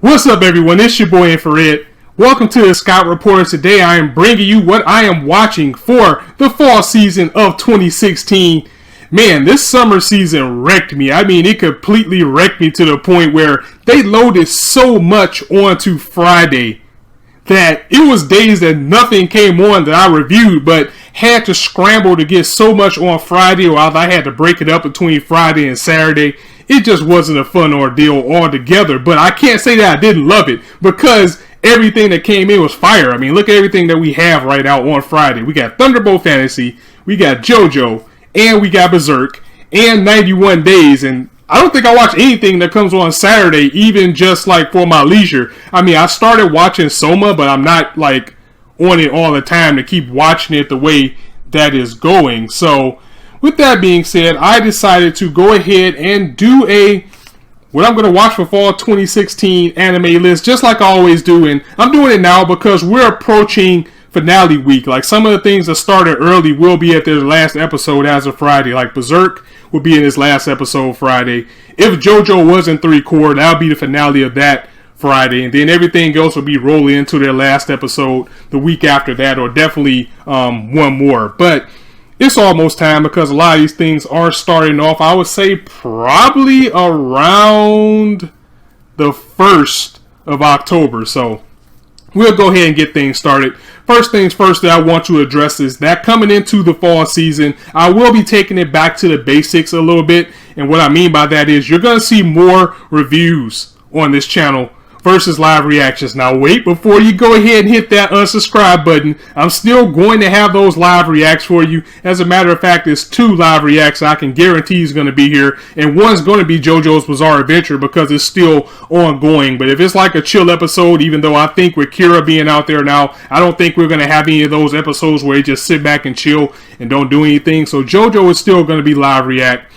What's up, everyone? It's your boy Infrar-Ed. Welcome to the Scout Report. Today I am bringing you what I am watching for the fall season of 2016. Man, this summer season wrecked me. I mean, it completely wrecked me to the point where they loaded so much onto Friday that it was days that nothing came on that I reviewed, but had to scramble to get so much on Friday, or I had to break it up between Friday and Saturday. It just wasn't a fun ordeal altogether, but I can't say that I didn't love it because everything that came in was fire. I mean, look at everything that we have right now on Friday. We got Thunderbolt Fantasy, we got JoJo, and we got Berserk, and 91 Days, and I don't think I watch anything that comes on Saturday, even just like for my leisure. I mean, I started watching Soma, but I'm not like on it all the time to keep watching it the way that is going. So with that being said, I decided to go ahead and do what I'm going to watch for fall 2016 anime list, just like I always do. And I'm doing it now because we're approaching finale week. Like, some of the things that started early will be at their last episode as of Friday. Like Berserk will be in his last episode Friday. If JoJo was in 3 Core, that'll be the finale of that Friday. And then everything else will be rolling into their last episode the week after that, or definitely one more. But it's almost time because a lot of these things are starting off, I would say, probably around the 1st of October. So we'll go ahead and get things started. First things first that I want to address is that coming into the fall season, I will be taking it back to the basics a little bit. And what I mean by that is you're going to see more reviews on this channel versus live reactions. Now wait, before you go ahead and hit that unsubscribe button, I'm still going to have those live reacts for you. As a matter of fact, there's 2 live reacts I can guarantee is going to be here, and one's going to be JoJo's Bizarre Adventure because it's still ongoing. But if it's like a chill episode, even though I think with Kira being out there now, I don't think we're going to have any of those episodes where you just sit back and chill and don't do anything. So JoJo is still going to be live react.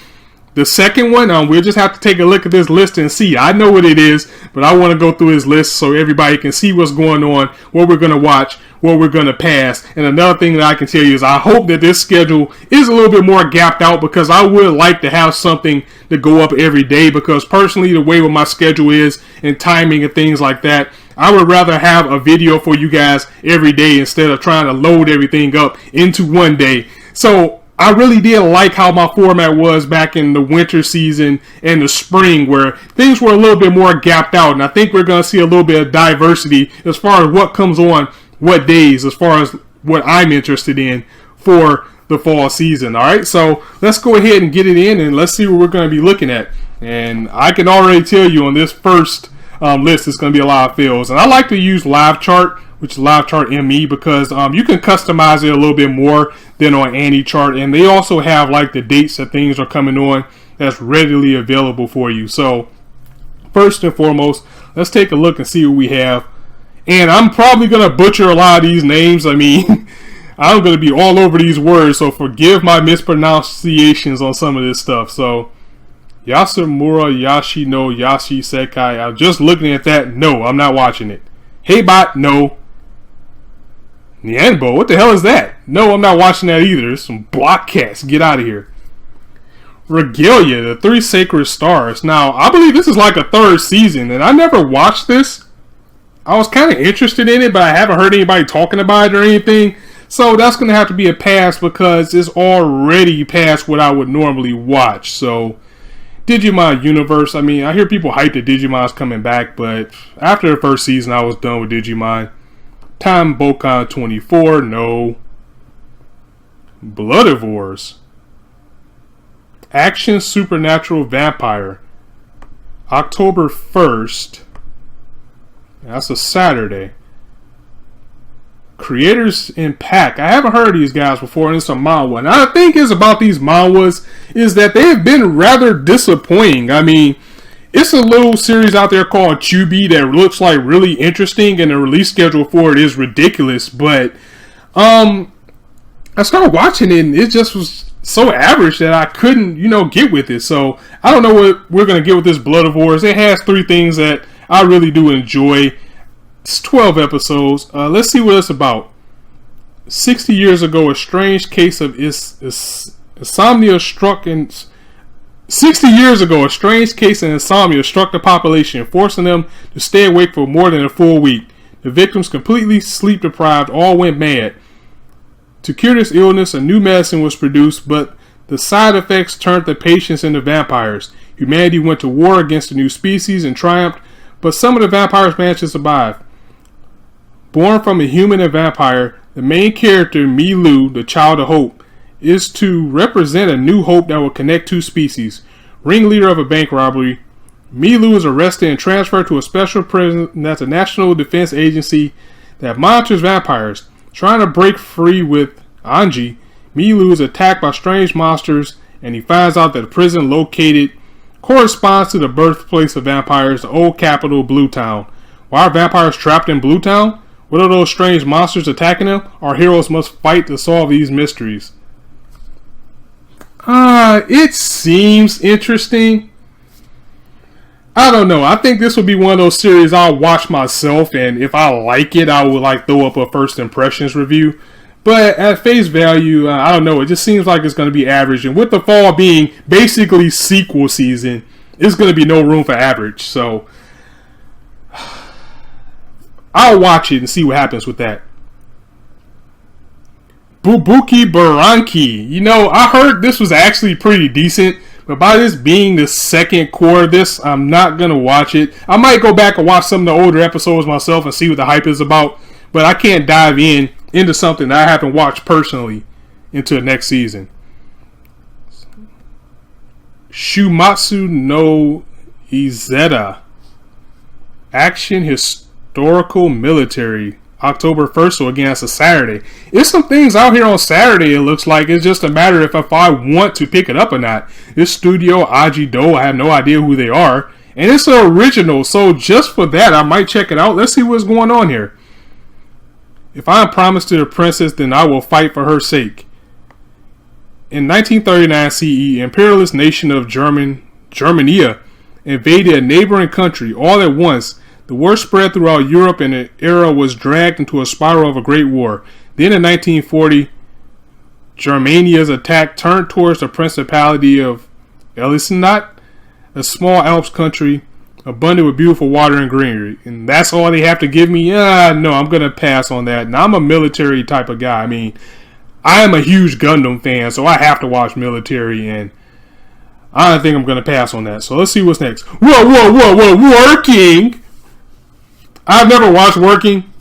The second one, we'll just have to take a look at this list and see. I know what it is, but I want to go through his list so everybody can see what's going on, what we're going to watch, what we're going to pass. And another thing that I can tell you is I hope that this schedule is a little bit more gapped out, because I would like to have something to go up every day, because personally, the way what my schedule is and timing and things like that, I would rather have a video for you guys every day instead of trying to load everything up into one day. So I really did like how my format was back in the winter season and the spring, where things were a little bit more gapped out. And I think we're going to see a little bit of diversity as far as what comes on what days, as far as what I'm interested in for the fall season. All right, so let's go ahead and get it in, and let's see what we're going to be looking at. And I can already tell you on this first list, it's going to be a lot of fills. And I like to use Live Chart, which is Live Chart ME, because you can customize it a little bit more than on AnyChart, and they also have like the dates that things are coming on that's readily available for you. So first and foremost, let's take a look and see what we have. And I'm probably gonna butcher a lot of these names. I mean, I'm gonna be all over these words, so forgive my mispronunciations on some of this stuff. So Yasamura Yashino Yashi Sekai, I'm just looking at that. No, I'm not watching it. Hey Bot, no. Nyanbo, what the hell is that? No, I'm not watching that either. It's some block cats. Get out of here. Regalia, the 3 Sacred Stars. Now, I believe this is like a 3rd season, and I never watched this. I was kind of interested in it, but I haven't heard anybody talking about it or anything. So that's going to have to be a pass, because it's already past what I would normally watch. So Digimon Universe, I mean, I hear people hype that Digimon's coming back, but after the 1st season, I was done with Digimon. Time Bokan 24, no. Bloodivores. Action Supernatural Vampire. October 1st. That's a Saturday. Creators Impact. I haven't heard of these guys before, and it's a manhwa. And I think it's about these manhwas is that they have been rather disappointing. I mean, it's a little series out there called Chubi that looks like really interesting, and the release schedule for it is ridiculous. But I started watching it, and it just was so average that I couldn't, get with it. So I don't know what we're going to get with this Bloodivores. It has 3 things that I really do enjoy. It's 12 episodes. Let's see what it's about. 60 years ago, a strange case of insomnia struck 60 years ago, a strange case of insomnia struck the population, forcing them to stay awake for more than a full week. The victims, completely sleep deprived, all went mad. To cure this illness, a new medicine was produced, but the side effects turned the patients into vampires. Humanity went to war against the new species and triumphed, but some of the vampires managed to survive. Born from a human and vampire, the main character, Milu, the child of hope, is to represent a new hope that will connect two species. Ringleader of a bank robbery, Milu is arrested and transferred to a special prison that's a national defense agency that monitors vampires. Trying to break free with Anji, Milu is attacked by strange monsters, and he finds out that the prison located corresponds to the birthplace of vampires, the old capital, Bluetown. Why are vampires trapped in Bluetown? What are those strange monsters attacking them? Our heroes must fight to solve these mysteries. It seems interesting. I don't know. I think this will be one of those series I'll watch myself, and if I like it, I will throw up a first impressions review. But at face value, I don't know. It just seems like it's going to be average, and with the fall being basically sequel season, it's going to be no room for average. So I'll watch it and see what happens with that. Bubuki Baranki. You know, I heard this was actually pretty decent, but by this being the second core of this, I'm not going to watch it. I might go back and watch some of the older episodes myself and see what the hype is about, but I can't dive into something that I haven't watched personally into the next season. Shumatsu no Izeta. Action Historical Military. October 1st, so again, it's a Saturday. There's some things out here on Saturday, it looks like. It's just a matter of if I want to pick it up or not. This studio, Ajido, I have no idea who they are. And it's an original, so just for that, I might check it out. Let's see what's going on here. If I am promised to the princess, then I will fight for her sake. In 1939 CE, imperialist nation of Germania invaded a neighboring country all at once. The war spread throughout Europe and the era was dragged into a spiral of a great war. Then in 1940, Germania's attack turned towards the Principality of Elsinat, a small Alps country abundant with beautiful water and greenery. And that's all they have to give me? No, I'm going to pass on that. Now, I'm a military type of guy. I mean, I am a huge Gundam fan, so I have to watch military, and I don't think I'm going to pass on that. So let's see what's next. Whoa, Working! I've never watched Working,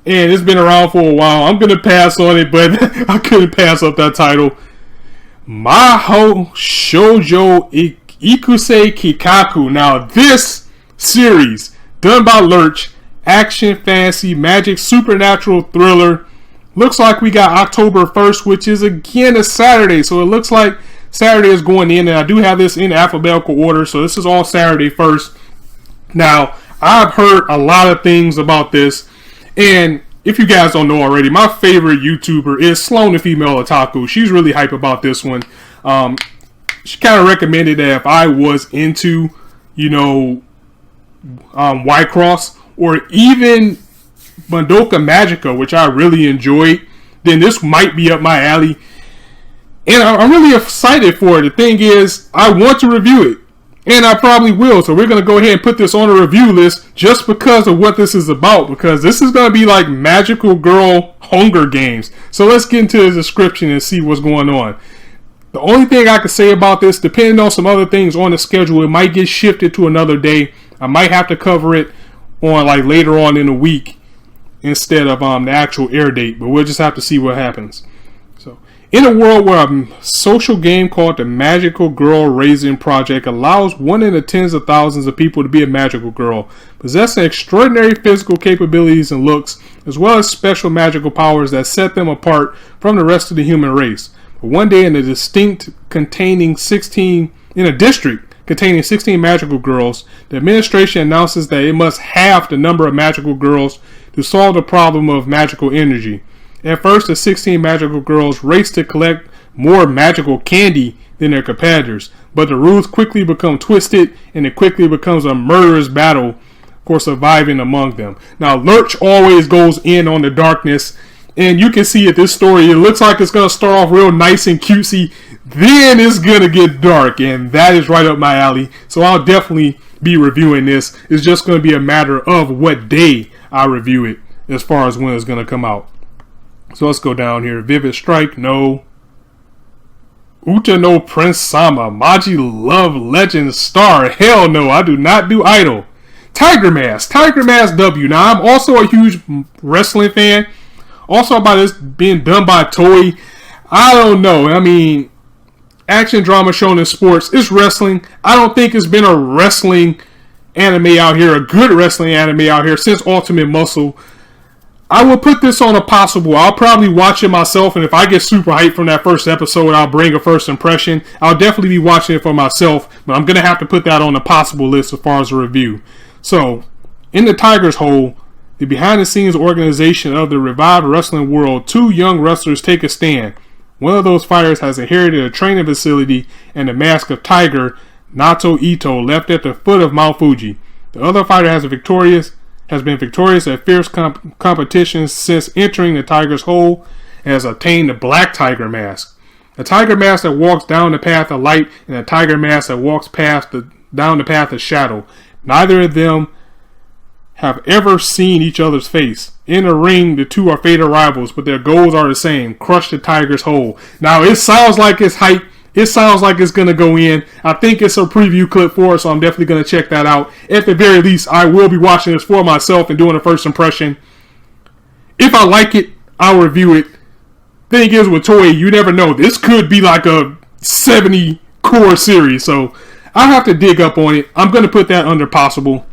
and it's been around for a while. I'm going to pass on it, but I couldn't pass up that title. Maho Shoujo Ikusei Kikaku. Now, this series, done by Lurch, action, fantasy, magic, supernatural thriller. Looks like we got October 1st, which is again a Saturday. So it looks like Saturday is going in, and I do have this in alphabetical order. So this is all Saturday 1st. Now, I've heard a lot of things about this, and if you guys don't know already, my favorite YouTuber is Sloan the Female Otaku. She's really hype about this one. She kind of recommended that if I was into, White Cross or even Madoka Magica, which I really enjoyed, then this might be up my alley. And I'm really excited for it. The thing is, I want to review it. And I probably will. So we're going to go ahead and put this on a review list just because of what this is about. Because this is going to be like Magical Girl Hunger Games. So let's get into the description and see what's going on. The only thing I can say about this, depending on some other things on the schedule, it might get shifted to another day. I might have to cover it on later on in the week instead of the actual air date. But we'll just have to see what happens. In a world where a social game called the Magical Girl Raising Project allows one in the tens of thousands of people to be a magical girl, possessing extraordinary physical capabilities and looks, as well as special magical powers that set them apart from the rest of the human race. But one day in a district containing 16 magical girls, the administration announces that it must halve the number of magical girls to solve the problem of magical energy. At first, the 16 magical girls race to collect more magical candy than their competitors, but the rules quickly become twisted, and it quickly becomes a murderous battle for surviving among them. Now, Lurch always goes in on the darkness And you can see it, this story, it looks like it's going to start off real nice and cutesy. Then it's going to get dark. And that is right up my alley. So I'll definitely be reviewing this. It's just going to be a matter of what day I review it as far as when it's going to come out. So let's go down here. Vivid Strike, no. Uta no Prince Sama. Maji Love Legend Star. Hell no, I do not do Idol. Tiger Mask. Tiger Mask W. Now, I'm also a huge wrestling fan. Also about this being done by Toei. I don't know. I mean, action drama shown in sports. It's wrestling. I don't think it's been a wrestling anime out here, a good wrestling anime out here since Ultimate Muscle. I will put this on a possible. I'll probably watch it myself, and if I get super hyped from that first episode, I'll bring a first impression. I'll definitely be watching it for myself, but I'm going to have to put that on the possible list as far as a review. So, in the Tiger's Hole, the behind-the-scenes organization of the revived wrestling world, 2 young wrestlers take a stand. One of those fighters has inherited a training facility and the mask of Tiger Nato Ito left at the foot of Mount Fuji. The other fighter has been victorious at fierce competitions since entering the Tiger's Hole and has obtained the Black Tiger Mask. A tiger mask that walks down the path of light and a tiger mask that walks down the path of shadow. Neither of them have ever seen each other's face. In the ring, the 2 are fated rivals, but their goals are the same: crush the Tiger's Hole. Now, it sounds like it's hype. It sounds like it's going to go in. I think it's a preview clip for it, so I'm definitely going to check that out. At the very least, I will be watching this for myself and doing a first impression. If I like it, I'll review it. Thing is, with Toei, you never know. This could be like a 70 core series, so I'll have to dig up on it. I'm going to put that under possible.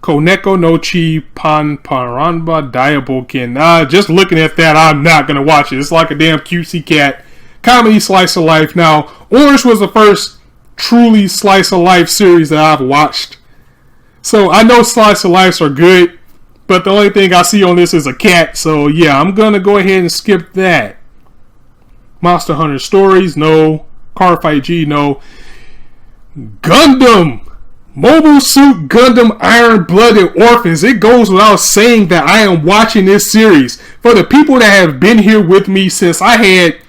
Koneko no Chi Panparanba Diaboken. Just looking at that, I'm not going to watch it. It's like a damn cutesy cat. Comedy slice of life. Now, Orange was the first truly slice of life series that I've watched. So, I know slice of lives are good, but the only thing I see on this is a cat. So, yeah, I'm going to go ahead and skip that. Monster Hunter Stories, no. Car Fight G, no. Gundam! Mobile Suit Gundam Iron-Blooded Orphans. It goes without saying that I am watching this series. For the people that have been here with me since I had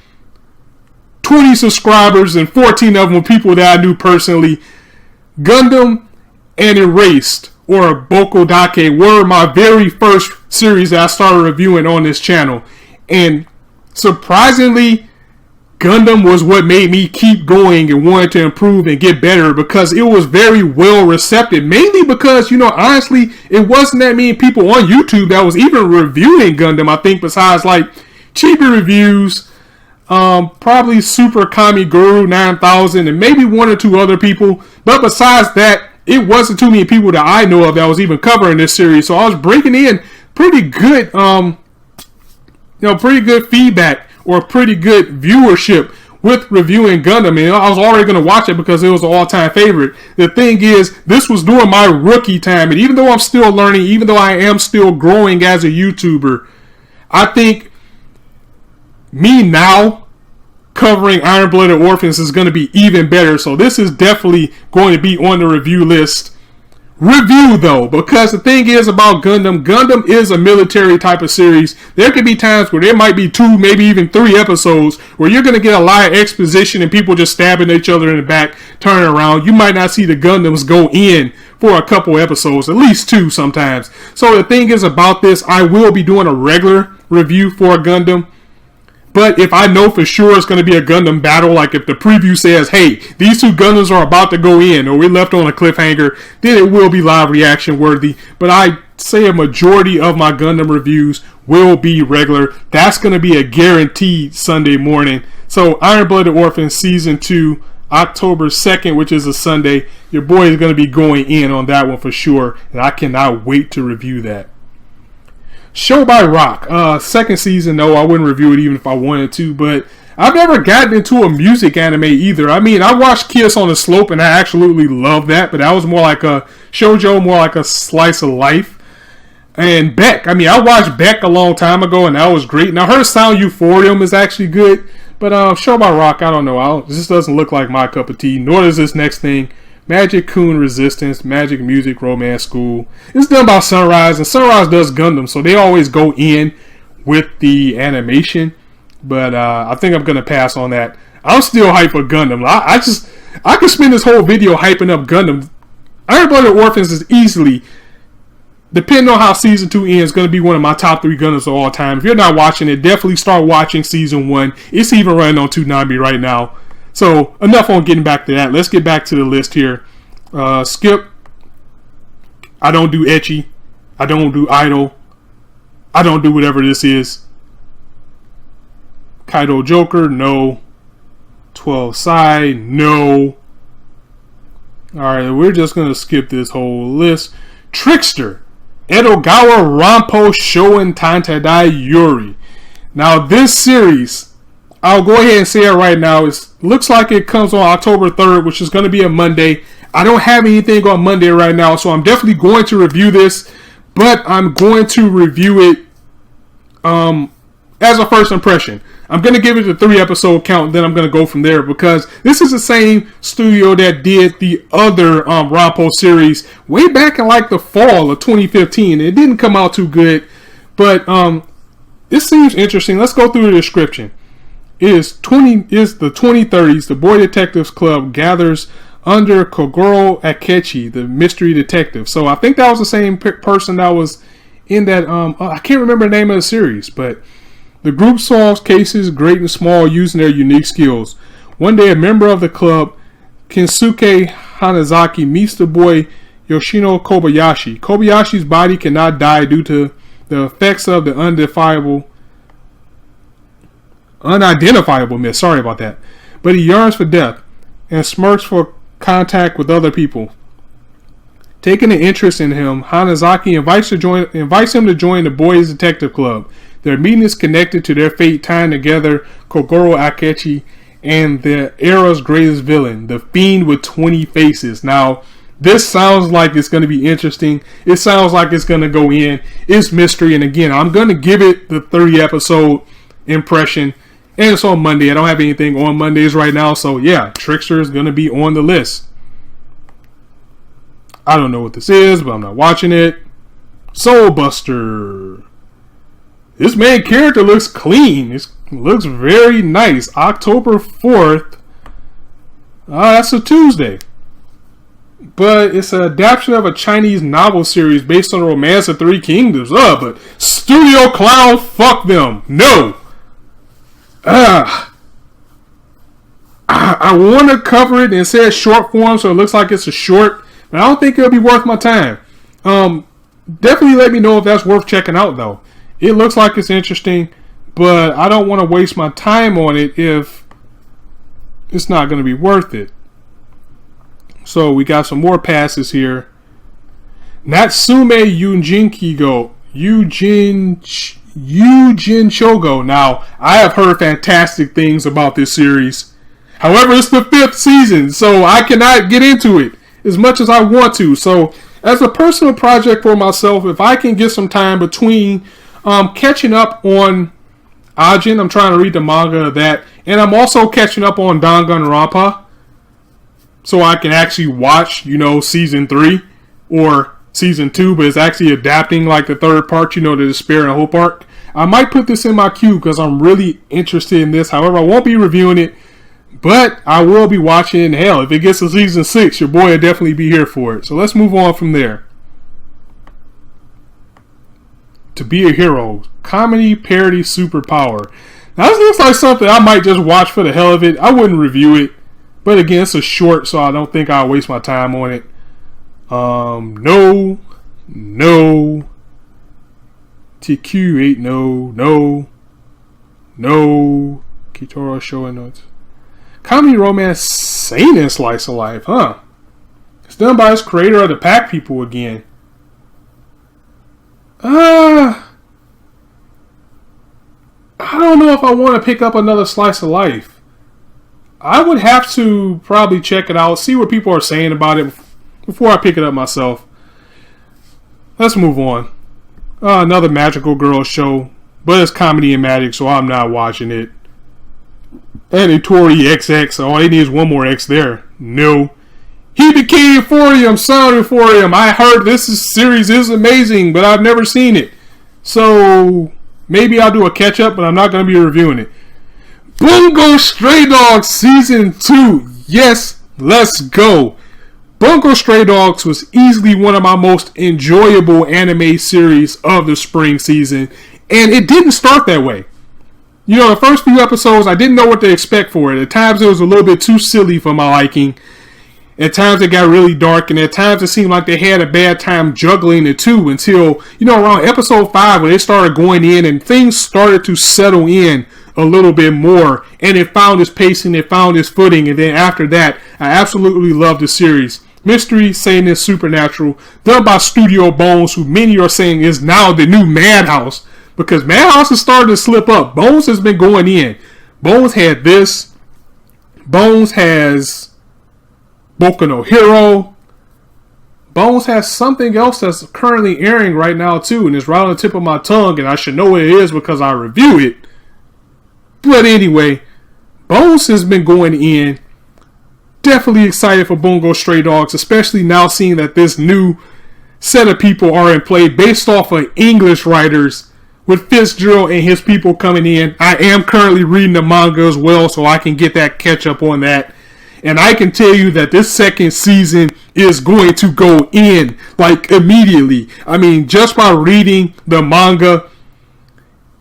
20 subscribers and 14 of them were people that I knew personally, Gundam and Erased, or Bokodake, were my very first series that I started reviewing on this channel. And surprisingly, Gundam was what made me keep going and wanted to improve and get better, because it was very well received. Mainly because, honestly, it wasn't that many people on YouTube that was even reviewing Gundam. I think besides like Chibi Reviews, probably Super Kami Guru 9000, and maybe 1 or 2 other people. But besides that, it wasn't too many people that I know of that was even covering this series. So I was breaking in pretty good, pretty good feedback, or pretty good viewership with reviewing Gundam. And I was already going to watch it because it was an all-time favorite. The thing is, this was during my rookie time. And even though I'm still learning, even though I am still growing as a YouTuber, I think me now covering Iron-Blooded Orphans is going to be even better. So this is definitely going to be on the review list. Review though, because the thing is about Gundam is a military type of series. There could be times where there might be 2, maybe even 3 episodes where you're going to get a lot of exposition and people just stabbing each other in the back, turning around. You might not see the Gundams go in for a couple episodes, at least 2 sometimes. So the thing is about this, I will be doing a regular review for Gundam. But if I know for sure it's going to be a Gundam battle, like if the preview says, hey, these 2 Gundams are about to go in, or we left on a cliffhanger, then it will be live reaction worthy. But I say a majority of my Gundam reviews will be regular. That's going to be a guaranteed Sunday morning. So Iron-Blooded Orphans Season 2, October 2nd, which is a Sunday. Your boy is going to be going in on that one for sure. And I cannot wait to review that. Show by Rock. Second season, no, I wouldn't review it even if I wanted to, but I've never gotten into a music anime either. I mean, I watched Kiss on the Slope and I absolutely love that, but that was more like a shoujo, more like a slice of life. And Beck, I watched Beck a long time ago and that was great. Now, her Sound Euphorium is actually good, but Show by Rock, I don't know. This doesn't look like my cup of tea, nor does this next thing. Magic-Kun Resistance, Magic Music Romance School. It's done by Sunrise, and Sunrise does Gundam, so they always go in with the animation. But I think I'm going to pass on that. I'm still hyped for Gundam. I could spend this whole video hyping up Gundam. Iron Blooded Orphans is easily, depending on how Season 2 ends, going to be one of my top 3 Gundams of all time. If you're not watching it, definitely start watching Season 1. It's even running on Toonami right now. So, enough on getting back to that. Let's get back to the list here. Skip. I don't do ecchi. I don't do idol. I don't do whatever this is. Kaido Joker, no. 12 Sai, no. Alright, we're just going to skip this whole list. Trickster. Edogawa Rampo Shoin Tantadai Yuri. Now, this series, I'll go ahead and say it right now. It looks like it comes on October 3rd, which is going to be a Monday. I don't have anything on Monday right now, so I'm definitely going to review this. But I'm going to review it as a first impression. I'm going to give it a 3-episode count, then I'm going to go from there, because this is the same studio that did the other Rampo series way back in like the fall of 2015. It didn't come out too good, but this seems interesting. Let's go through the description. It is the 2030s. The Boy Detectives Club gathers under Kogoro Akechi, the mystery detective. So I think that was the same person that was in that. I can't remember the name of the series, but the group solves cases great and small using their unique skills. One day, a member of the club, Kensuke Hanazaki, meets the boy Yoshino Kobayashi. Kobayashi's body cannot die due to the effects of the unidentifiable mist. Sorry about that. But he yearns for death and smirks for contact with other people. Taking an interest in him, Hanazaki invites him to join the Boys Detective Club. Their meeting is connected to their fate tying together Kogoro Akechi and the era's greatest villain, the Fiend with 20 faces. Now, this sounds like it's going to be interesting. It sounds like it's going to go in. It's mystery, and again, I'm going to give it the 30-episode impression. And it's on Monday. I don't have anything on Mondays right now, so yeah, Trickster is going to be on the list. I don't know what this is, but I'm not watching it. Soul Buster. This main character looks clean. It looks very nice. October 4th. That's a Tuesday. But it's an adaptation of a Chinese novel series based on the Romance of Three Kingdoms. But Studio Clown, fuck them. No. I want to cover it and say it's short form, so it looks like it's a short. But I don't think it'll be worth my time. Definitely let me know if that's worth checking out, though. It looks like it's interesting, but I don't want to waste my time on it if it's not going to be worth it. So we got some more passes here. Natsume Yujin Shogo. Now, I have heard fantastic things about this series. However, it's the 5th season, so I cannot get into it as much as I want to. So, as a personal project for myself, if I can get some time between catching up on Ajin, I'm trying to read the manga of that, and I'm also catching up on Danganronpa, so I can actually watch, season 3 or season 2, but it's actually adapting like the 3rd part, the Despair and Hope arc. I might put this in my queue because I'm really interested in this. However, I won't be reviewing it, but I will be watching it. And hell, if it gets to season 6, your boy will definitely be here for it. So let's move on from there. To Be a Hero, comedy parody superpower. Now this looks like something I might just watch for the hell of it. I wouldn't review it, but again, it's a short, so I don't think I'll waste my time on it. No. TQ8, no. Kitoro showing notes. Comedy romance seinen slice of life, huh? It's done by its creator of the Pack People again. I don't know if I want to pick up another slice of life. I would have to probably check it out, see what people are saying about it before I pick it up myself. Let's move on. Another magical girl show, but it's comedy and magic, so I'm not watching it. And a Tori XX, all they need is one more X there. No. He became Euphorium, Sound Euphorium. I heard series is amazing, but I've never seen it. So maybe I'll do a catch up, but I'm not going to be reviewing it. Bungo Stray Dogs Season 2. Yes, let's go. Bungo Stray Dogs was easily one of my most enjoyable anime series of the spring season, and it didn't start that way. You know, the first few episodes, I didn't know what to expect for it. At times it was a little bit too silly for my liking. At times it got really dark, and at times it seemed like they had a bad time juggling the two until, you know, around episode 5 when they started going in and things started to settle in a little bit more, and it found its pacing, it found its footing, and then after that, I absolutely loved the series. Mystery, Sadness, Supernatural, done by Studio Bones, who many are saying is now the new Madhouse, because Madhouse is starting to slip up. Bones has been going in. Bones had this. Bones has Boku no Hero. Bones has something else that's currently airing right now too, and it's right on the tip of my tongue, and I should know what it is because I review it. But anyway, Bones has been going in. Definitely excited for Bungo Stray Dogs, especially now seeing that this new set of people are in play based off of English writers with Fitzgerald and his people coming in. I am currently reading the manga as well, so I can get that catch up on that. And I can tell you that this second season is going to go in, like, immediately. I mean, just by reading the manga,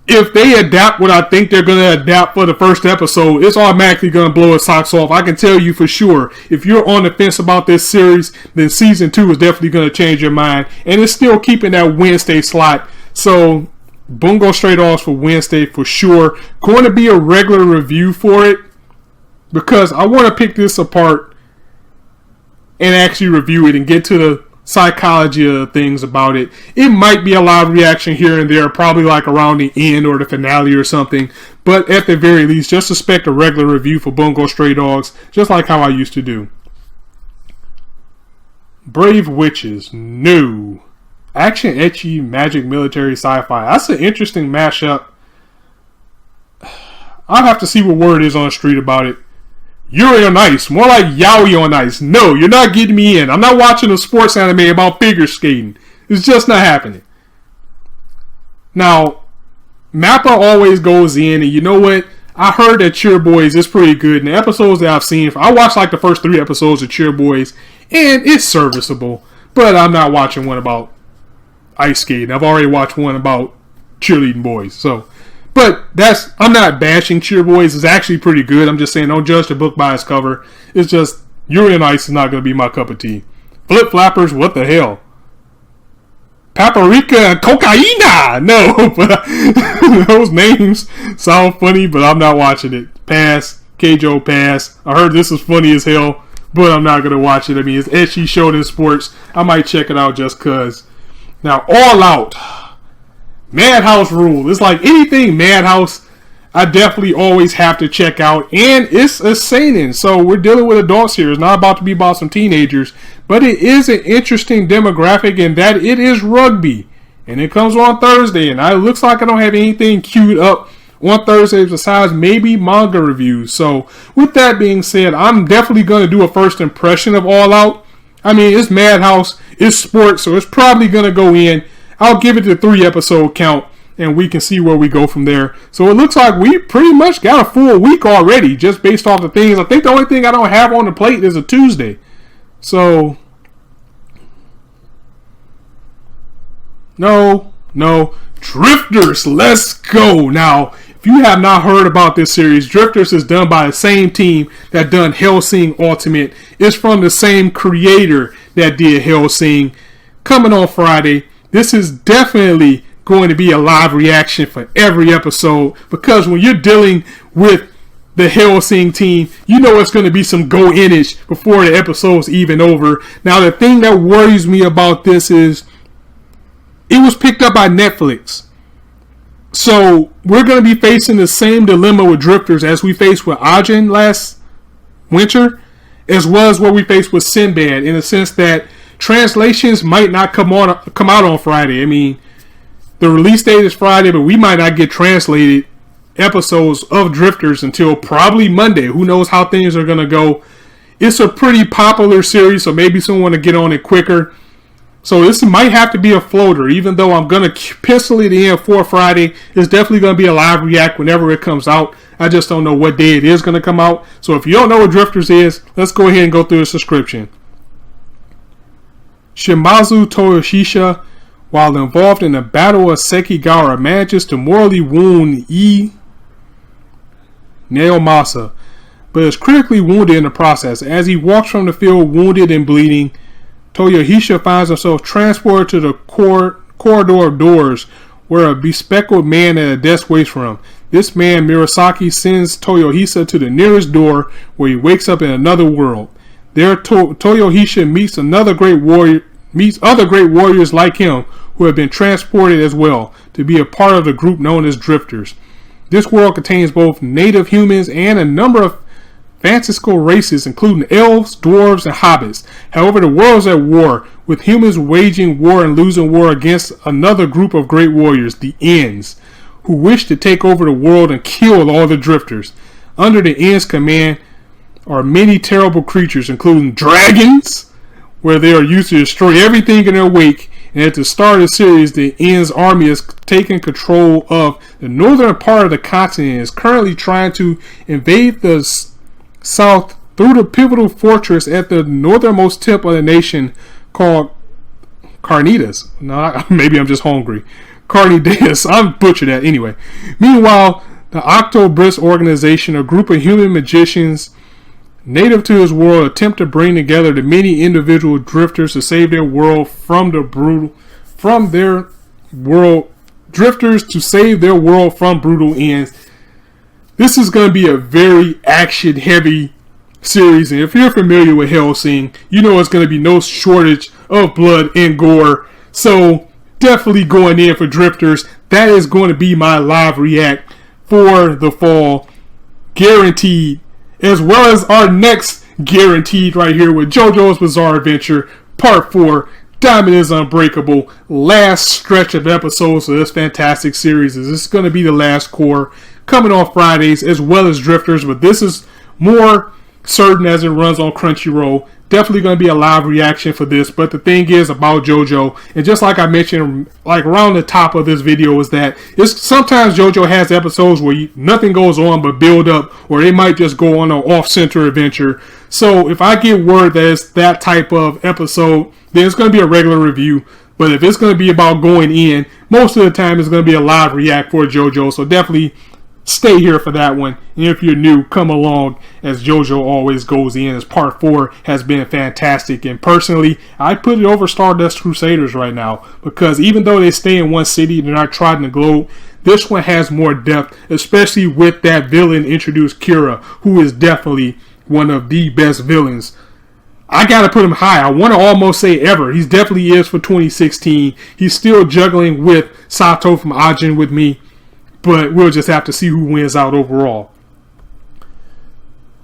if they adapt what I think they're going to adapt for the first episode, it's automatically going to blow its socks off. I can tell you for sure. If you're on the fence about this series, then season 2 is definitely going to change your mind. And it's still keeping that Wednesday slot. So, Bungo Stray Dogs for Wednesday for sure. Going to be a regular review for it, because I want to pick this apart and actually review it and get to the psychology of things about it. It might be a live reaction here and there, probably like around the end or the finale or something, but at the very least, just expect a regular review for Bungo Stray Dogs, just like how I used to do. Brave Witches, new. Action, ecchi, magic, military, sci-fi. That's an interesting mashup. I'll have to see what word is on the street about it. Yuri on Ice, more like Yaoi on Ice. No, you're not getting me in. I'm not watching a sports anime about figure skating. It's just not happening. Now, Mappa always goes in, and you know what? I heard that Cheer Boys is pretty good. And the episodes that I've seen, I watched like the first 3 episodes of Cheer Boys, and it's serviceable. But I'm not watching one about ice skating. I've already watched one about cheerleading boys. But I'm not bashing Cheer Boys. It's actually pretty good. I'm just saying, don't judge the book by its cover. It's just, Yuri on Ice is not going to be my cup of tea. Flip Flappers, what the hell? Paprika and Cocaina! No, but those names sound funny, but I'm not watching it. Pass. Keijo, pass. I heard this is funny as hell, but I'm not going to watch it. I mean, it's ecchi shown in sports. I might check it out just cuz. Now, All Out. Madhouse rule. It's like anything Madhouse, I definitely always have to check out. And it's a seinen, so we're dealing with adults here. It's not about to be about some teenagers. But it is an interesting demographic in that it is rugby. And it comes on Thursday. And it looks like I don't have anything queued up on Thursday besides maybe manga reviews. So with that being said, I'm definitely going to do a first impression of All Out. I mean, it's Madhouse, it's sports, so it's probably going to go in. I'll give it the 3 episode count, and we can see where we go from there. So it looks like we pretty much got a full week already, just based off the things. I think the only thing I don't have on the plate is a Tuesday. So, no. Drifters, let's go. Now, if you have not heard about this series, Drifters is done by the same team that done Hellsing Ultimate. It's from the same creator that did Hellsing. Coming on Friday. This is definitely going to be a live reaction for every episode, because when you're dealing with the Hellsing team, you know it's going to be some go-in-ish before the episode's even over. Now, the thing that worries me about this is it was picked up by Netflix. So we're going to be facing the same dilemma with Drifters as we faced with Ajin last winter, as well as what we faced with Sinbad, in the sense that translations might not come out on Friday. I mean, the release date is Friday, but we might not get translated episodes of Drifters until probably Monday. Who knows how things are going to go It's a pretty popular series, so maybe someone want to get on it quicker. So this might have to be a floater, even though I'm going to pencil it in for Friday. It's definitely going to be a live react whenever it comes out. I just don't know what day it is going to come out. So if you don't know what Drifters is, let's go ahead and go through the subscription. Shimazu Toyohisha, while involved in the Battle of Sekigahara, manages to mortally wound Naomasa, but is critically wounded in the process. As he walks from the field wounded and bleeding, Toyohisha finds himself transported to the corridor of doors where a bespectacled man at a desk waits for him. This man, Murasaki, sends Toyohisha to the nearest door where he wakes up in another world. There, Toyohisha meets other great warriors like him who have been transported as well to be a part of the group known as Drifters. This world contains both native humans and a number of fanciful races, including elves, dwarves, and hobbits. However, the world is at war, with humans waging war and losing war against another group of great warriors, the Ends, who wish to take over the world and kill all the Drifters. Under the Ends' command are many terrible creatures, including dragons, where they are used to destroy everything in their wake. And at the start of the series, the Ends army has taken control of the northern part of the continent and is currently trying to invade the south through the pivotal fortress at the northernmost tip of the nation called Carnitas. No, maybe I'm just hungry. Carnitas. I'm butchered that anyway. Meanwhile, the Octobris organization, a group of human magicians native to his world, attempt to bring together the many individual drifters to save their world drifters to save their world from brutal ends. This is going to be a very action-heavy series, and if you're familiar with Hellsing, you know it's going to be no shortage of blood and gore. So definitely going in for Drifters. That is going to be my live react for the fall, guaranteed, as well as our next guaranteed right here with JoJo's Bizarre Adventure Part 4. Diamond is Unbreakable. Last stretch of episodes of this fantastic series. This is going to be the last core, coming on Fridays, as well as Drifters, but this is more certain as it runs on Crunchyroll. Definitely going to be a live reaction for this, but the thing is about JoJo, and just like I mentioned, like around the top of this video, is that it's sometimes JoJo has episodes where nothing goes on but build up, or they might just go on an off-center adventure. So if I get word that it's that type of episode, then it's going to be a regular review. But if it's going to be about going in, most of the time it's going to be a live react for JoJo. So definitely stay here for that one. And if you're new, come along, as JoJo always goes in, as Part 4 has been fantastic. And personally, I put it over Stardust Crusaders right now, because even though they stay in one city, they're not trotting the globe, this one has more depth, especially with that villain introduced, Kira, who is definitely one of the best villains. I gotta put him high. I want to almost say ever. He definitely is for 2016. He's still juggling with Sato from Ajin with me, but we'll just have to see who wins out overall.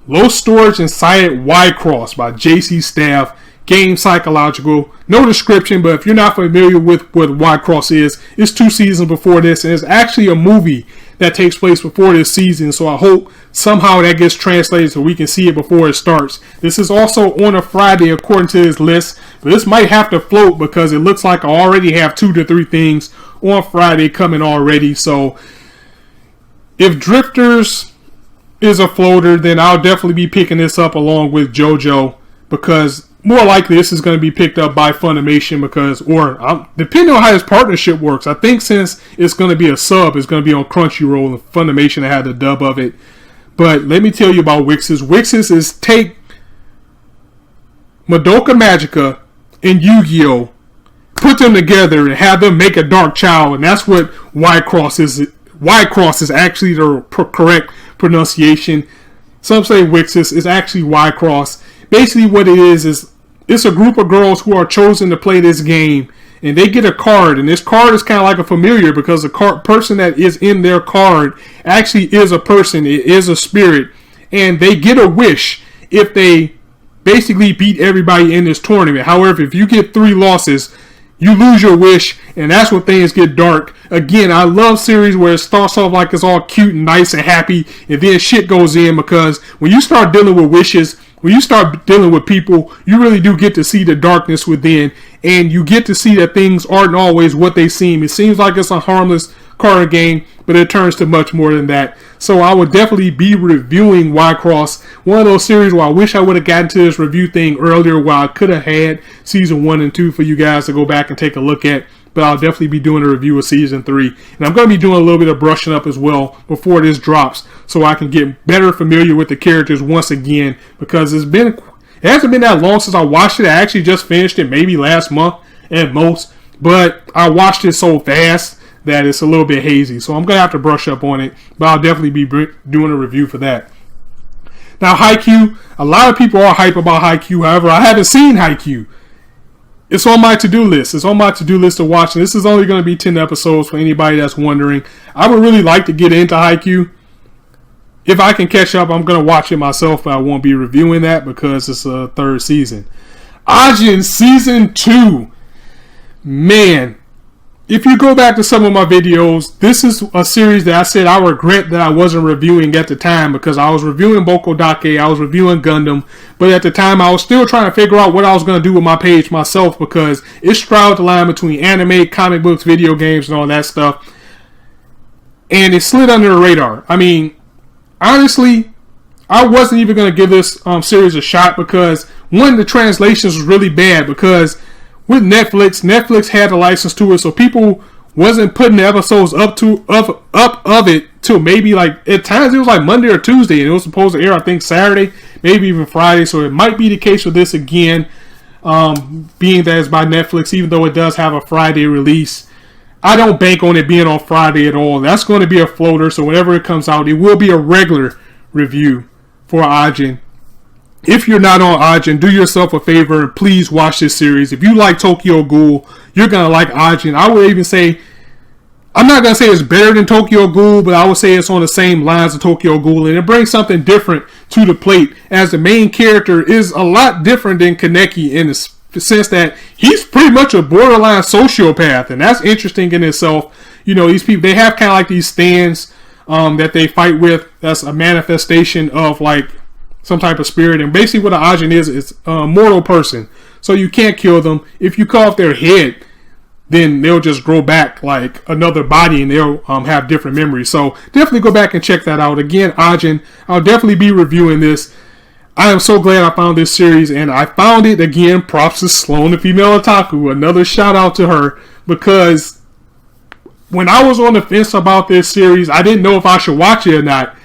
Low Storage and Silent Y-Cross by JC Staff. Game psychological. No description, but if you're not familiar with what Y-Cross is, it's 2 seasons before this, and it's actually a movie that takes place before this season, so I hope somehow that gets translated so we can see it before it starts. This is also on a Friday according to this list, but this might have to float because it looks like I already have 2 to 3 things on Friday coming already. So if Drifters is a floater, then I'll definitely be picking this up along with JoJo, because more likely this is going to be picked up by Funimation, because, or depending on how this partnership works, I think since it's going to be a sub, it's going to be on Crunchyroll, and Funimation had the dub of it. But let me tell you about Wix's. Wix's is take Madoka Magica and Yu-Gi-Oh!, put them together and have them make a Dark Child, and that's what Y-Cross is. Y-Cross is actually the correct pronunciation. Some say Wix's is actually Y-Cross. Basically what it is it's a group of girls who are chosen to play this game, and they get a card, and this card is kind of like a familiar, because the person that is in their card actually is a person, it is a spirit, and they get a wish if they basically beat everybody in this tournament. However, if you get 3 losses, you lose your wish, and that's when things get dark. Again, I love series where it starts off like it's all cute and nice and happy, and then shit goes in, because when you start dealing with wishes, when you start dealing with people, you really do get to see the darkness within, and you get to see that things aren't always what they seem. It seems like it's a harmless card game, but it turns to much more than that. So I would definitely be reviewing Y-Cross, one of those series where I wish I would have gotten to this review thing earlier, where I could have had season 1 and 2 for you guys to go back and take a look at. But I'll definitely be doing a review of season 3. And I'm going to be doing a little bit of brushing up as well before this drops, so I can get better familiar with the characters once again, because it hasn't been that long since I watched it. I actually just finished it maybe last month at most, but I watched it so fast that it's a little bit hazy. So I'm going to have to brush up on it, but I'll definitely be doing a review for that. Now, Haikyuu, a lot of people are hype about Haikyuu. However, I haven't seen Haikyuu. It's on my to-do list. It's on my to-do list to watch. And this is only going to be 10 episodes for anybody that's wondering. I would really like to get into Haikyuu. If I can catch up, I'm going to watch it myself, but I won't be reviewing that because it's a third season. Ajin Season 2. Man, if you go back to some of my videos, this is a series that I said I regret that I wasn't reviewing at the time, because I was reviewing Boku-Dake, I was reviewing Gundam, but at the time I was still trying to figure out what I was going to do with my page myself, because it straddled the line between anime, comic books, video games, and all that stuff, and it slid under the radar. I mean, honestly, I wasn't even going to give this series a shot, because one, the translations was really bad, because with Netflix had a license to it, so people wasn't putting the episodes up of it till maybe, like, at times it was like Monday or Tuesday, and it was supposed to air, I think, Saturday, maybe even Friday. So it might be the case with this again, being that it's by Netflix, even though it does have a Friday release. I don't bank on it being on Friday at all. That's going to be a floater, so whenever it comes out, it will be a regular review for Ajin. If you're not on Ajin, do yourself a favor and please watch this series. If you like Tokyo Ghoul, you're going to like Ajin. I would even say, I'm not going to say it's better than Tokyo Ghoul, but I would say it's on the same lines of Tokyo Ghoul, and it brings something different to the plate, as the main character is a lot different than Kaneki in the sense that he's pretty much a borderline sociopath, and that's interesting in itself. You know, these people, they have kind of like these stands that they fight with. That's a manifestation of like some type of spirit, and basically what an Ajin is, it's a mortal person, so you can't kill them. If you cut off their head, then they'll just grow back like another body, and they'll have different memories. So definitely go back and check that out. Again, Ajin, I'll definitely be reviewing this. I am so glad I found this series, and I found it again. Props to Sloan, the female otaku. Another shout out to her, because when I was on the fence about this series, I didn't know if I should watch it or not.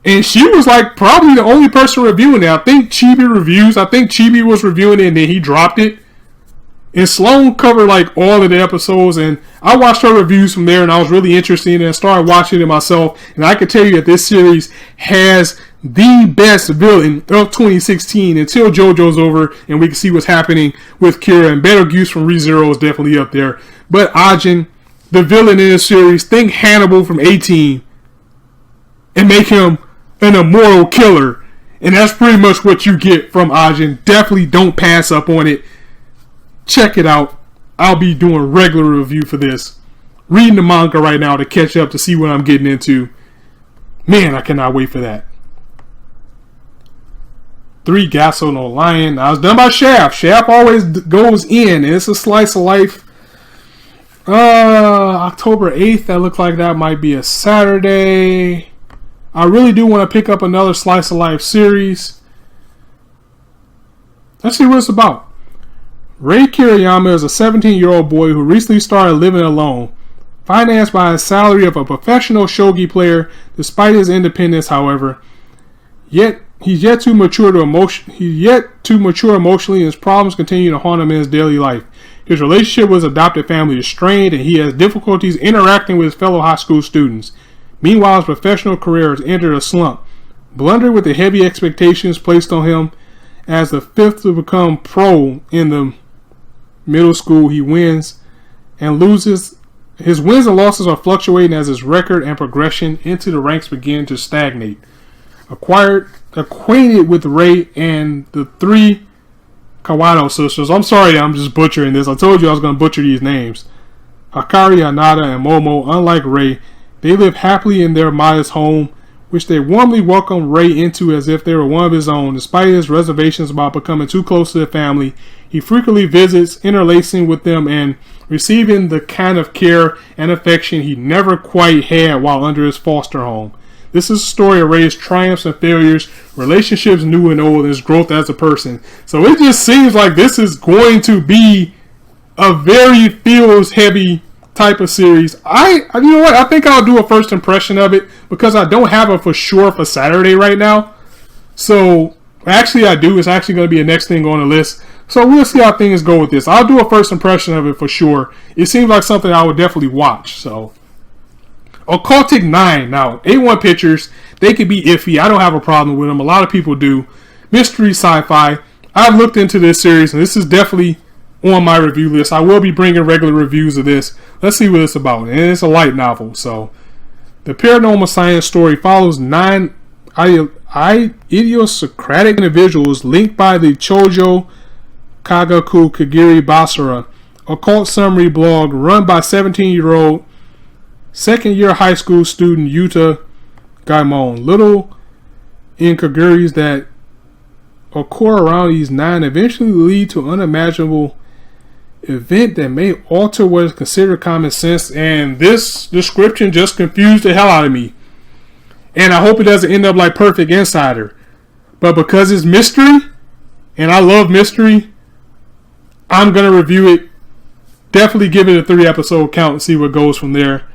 And she was like probably the only person reviewing it. I think Chibi was reviewing it, and then he dropped it. And Sloan covered like all of the episodes, and I watched her reviews from there, and I was really interested in it and started watching it myself. And I can tell you that this series has the best villain of 2016 until JoJo's over and we can see what's happening with Kira. And Betelgeuse from ReZero is definitely up there. But Ajin, the villain in this series, think Hannibal from 18 and make him an immortal killer. And that's pretty much what you get from Ajin. Definitely don't pass up on it. Check it out. I'll be doing a regular review for this. Reading the manga right now to catch up to see what I'm getting into. Man, I cannot wait for that. 3 Gasso no Lion. Now, it's done by Shaft. Shaft always goes in, and it's a slice of life. October 8th. That looks like that might be a Saturday. I really do want to pick up another slice of life series. Let's see what it's about. Rei Kiriyama is a 17-year-old boy who recently started living alone, financed by a salary of a professional shogi player. Despite his independence, however, he's yet to mature emotionally, and his problems continue to haunt him in his daily life. His relationship with his adopted family is strained, and he has difficulties interacting with his fellow high school students. Meanwhile, his professional career has entered a slump. Blundered with the heavy expectations placed on him as the 5th to become pro in the middle school, he wins and loses. His wins and losses are fluctuating as his record and progression into the ranks begin to stagnate. Acquainted with Rei and the 3 Kawano sisters. I'm sorry, I'm just butchering this. I told you I was going to butcher these names. Hakari, Hanada, and Momo, unlike Rei, they live happily in their modest home which they warmly welcome Ray into as if they were one of his own. Despite his reservations about becoming too close to the family, he frequently visits, interlacing with them and receiving the kind of care and affection he never quite had while under his foster home. This is a story of Ray's triumphs and failures, relationships new and old, and his growth as a person. So it just seems like this is going to be a very feels-heavy type of series. You know what? I think I'll do a first impression of it because I don't have it for sure for Saturday right now. So actually I do. It's actually going to be the next thing on the list. So we'll see how things go with this. I'll do a first impression of it for sure. It seems like something I would definitely watch. So Occultic 9. Now, A1 pictures, they could be iffy. I don't have a problem with them. A lot of people do. Mystery sci-fi. I've looked into this series and this is definitely on my review list. I will be bringing regular reviews of this. Let's see what it's about. And it's a light novel. So, the paranormal science story follows 9 idiosyncratic individuals linked by the Chojo Kagaku Kagiri Basara occult summary blog run by 17-year-old second-year high school student Yuta Gaimon. Little incognitives that occur around these 9 eventually lead to unimaginable event that may alter what is considered common sense, and this description just confused the hell out of me. And I hope it doesn't end up like Perfect Insider. But because it's mystery, and I love mystery, I'm going to review it. Definitely give it a 3-episode count and see what goes from there.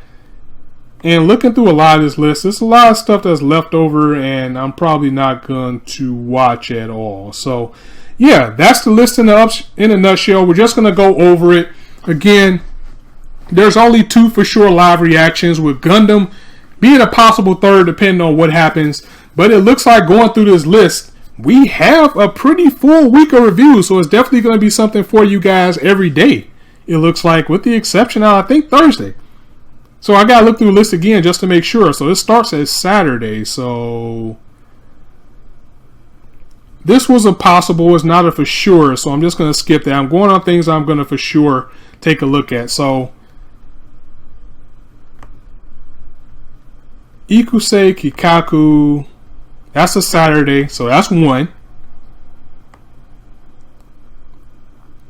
And looking through a lot of this list, there's a lot of stuff that's left over and I'm probably not going to watch at all. So yeah, that's the list in a nutshell. We're just going to go over it. Again, there's only 2 for sure live reactions, with Gundam being a possible third depending on what happens. But it looks like going through this list, we have a pretty full week of reviews. So it's definitely going to be something for you guys every day, it looks like, with the exception of, I think, Thursday. So I got to look through the list again just to make sure. So this starts as Saturday. So this was a possible, it's not a for sure, so I'm just going to skip that. I'm going on things I'm going to for sure take a look at. So, Ikusei Kikaku, that's a Saturday, so that's 1.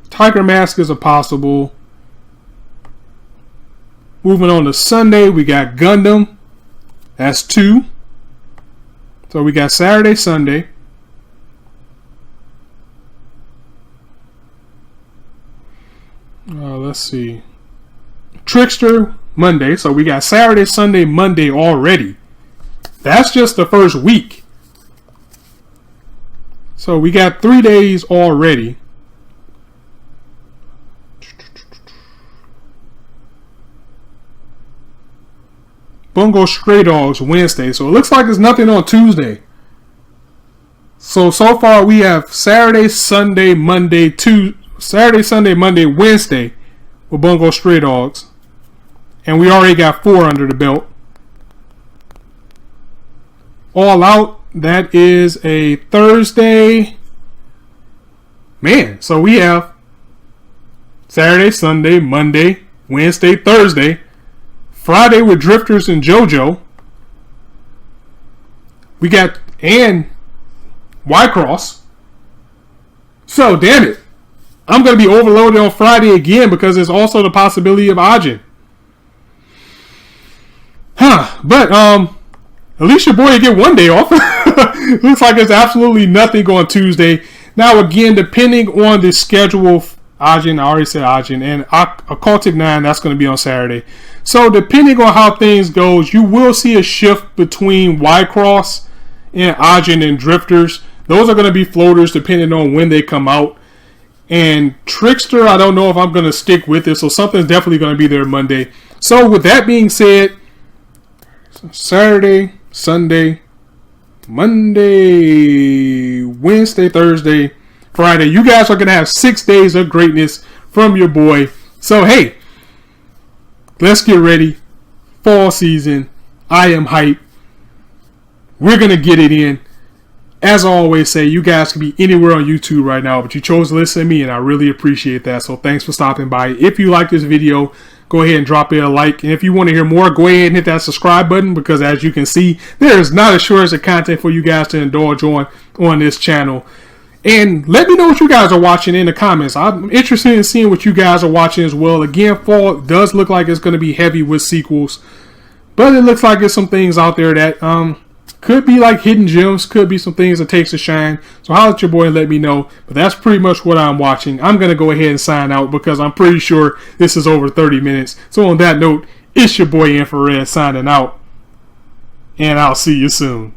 Tiger Mask is a possible. Moving on to Sunday, we got Gundam, that's 2. So we got Saturday, Sunday. Let's see. Trickster, Monday. So we got Saturday, Sunday, Monday already. That's just the first week. So we got 3 days already. Bungo Stray Dogs, Wednesday. So it looks like there's nothing on Tuesday. So far we have Saturday, Sunday, Monday, Saturday, Sunday, Monday, Wednesday with Bungo Stray Dogs. And we already got 4 under the belt. All Out, that is a Thursday. Man, so we have Saturday, Sunday, Monday, Wednesday, Thursday. Friday with Drifters and JoJo. We got, and Y-Cross. So, damn it. I'm going to be overloaded on Friday again because there's also the possibility of Ajin. But, at least your boy will get 1 day off. Looks like there's absolutely nothing on Tuesday. Now, again, depending on the schedule, Ajin, I already said Ajin, and Occultic 9, that's going to be on Saturday. So, depending on how things goes, you will see a shift between Y-Cross and Ajin and Drifters. Those are going to be floaters depending on when they come out. And Trickster, I don't know if I'm going to stick with it, so something's definitely going to be there Monday. So, with that being said, Saturday, Sunday, Monday, Wednesday, Thursday, Friday. You guys are going to have 6 days of greatness from your boy. So, hey, let's get ready. Fall season. I am hyped. We're going to get it in. As I always say, you guys can be anywhere on YouTube right now, but you chose to listen to me, and I really appreciate that. So thanks for stopping by. If you like this video, go ahead and drop it a like. And if you want to hear more, go ahead and hit that subscribe button, because as you can see, there is not a shortage of content for you guys to indulge on this channel. And let me know what you guys are watching in the comments. I'm interested in seeing what you guys are watching as well. Again, fall does look like it's going to be heavy with sequels, but it looks like there's some things out there that could be like hidden gems, could be some things that takes a shine. So holler at your boy and let me know. But that's pretty much what I'm watching. I'm going to go ahead and sign out because I'm pretty sure this is over 30 minutes. So on that note, it's your boy Infrar-Ed signing out. And I'll see you soon.